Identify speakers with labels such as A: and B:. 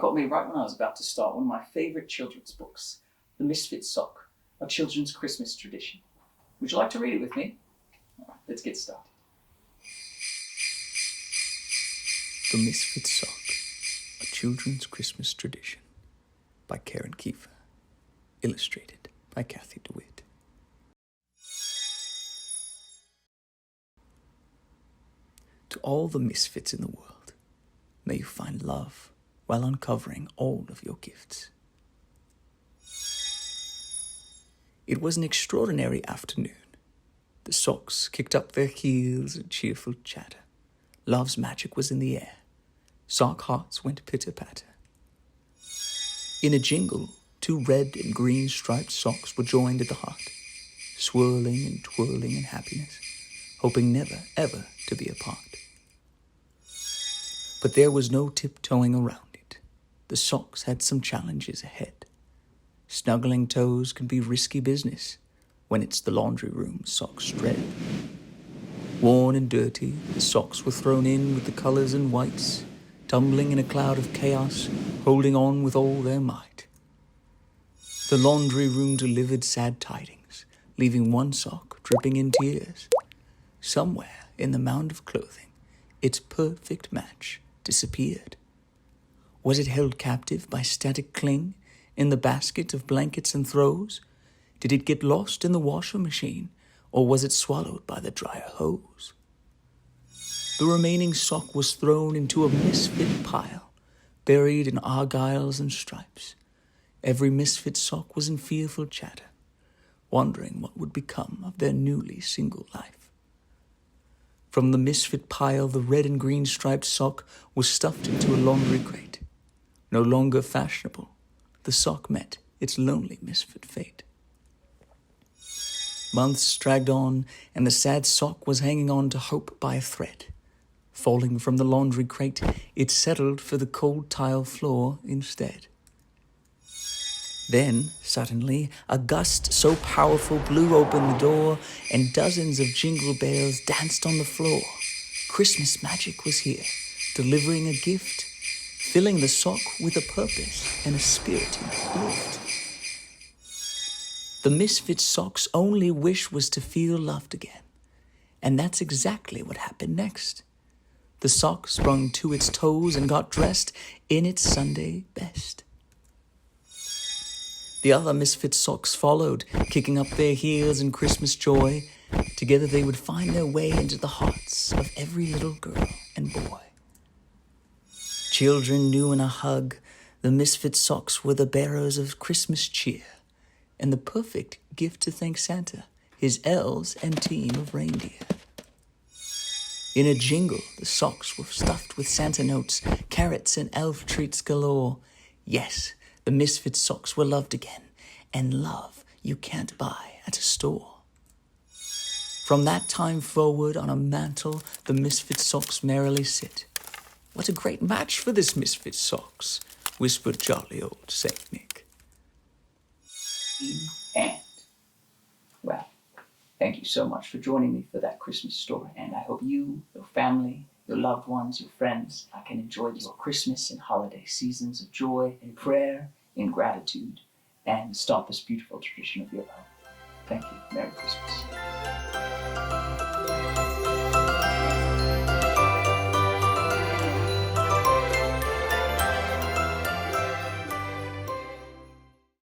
A: caught me right when I was about to start one of my favourite children's books, The Misfit Sock, a children's Christmas tradition. Would you like to read it with me? All right, let's get started.
B: The Misfit Sock, a children's Christmas tradition, by Karen Kiefer, illustrated by Kathy De Wit. To all the misfits in the world, may you find love while uncovering all of your gifts. It was an extraordinary afternoon. The socks kicked up their heels in cheerful chatter. Love's magic was in the air. Sock hearts went pitter-patter. In a jingle, 2 red and green striped socks were joined at the heart, swirling and twirling in happiness, hoping never, ever to be apart. But there was no tiptoeing around it. The socks had some challenges ahead. Snuggling toes can be risky business when it's the laundry room socks dread. Worn and dirty, the socks were thrown in with the colors and whites, tumbling in a cloud of chaos, holding on with all their might. The laundry room delivered sad tidings, leaving one sock dripping in tears. Somewhere in the mound of clothing, its perfect match disappeared. Was it held captive by static cling in the basket of blankets and throws? Did it get lost in the washer machine, or was it swallowed by the dryer hose? The remaining sock was thrown into a misfit pile, buried in argyles and stripes. Every misfit sock was in fearful chatter, wondering what would become of their newly single life. From the misfit pile, the red and green striped sock was stuffed into a laundry crate. No longer fashionable, the sock met its lonely misfit fate. Months dragged on, and the sad sock was hanging on to hope by a thread. Falling from the laundry crate, it settled for the cold tile floor instead. Then, suddenly, a gust so powerful blew open the door, and dozens of jingle bells danced on the floor. Christmas magic was here, delivering a gift, filling the sock with a purpose and a spirited lift. The misfit sock's only wish was to feel loved again, and that's exactly what happened next. The sock sprung to its toes and got dressed in its Sunday best. The other misfit socks followed, kicking up their heels in Christmas joy. Together they would find their way into the hearts of every little girl and boy. Children knew in a hug, the misfit socks were the bearers of Christmas cheer, and the perfect gift to thank Santa, his elves and team of reindeer. In a jingle, the socks were stuffed with Santa notes, carrots and elf treats galore. Yes, the misfit socks were loved again, and love you can't buy at a store. From that time forward, on a mantle, the misfit socks merrily sit. What a great match for this misfit socks, whispered jolly old Saint Nick.
A: And, well, thank you so much for joining me for that Christmas story, and I hope you, your family, your loved ones, your friends, can enjoy your Christmas and holiday seasons of joy and prayer, in gratitude, and start this beautiful tradition of your own. Thank you. Merry Christmas.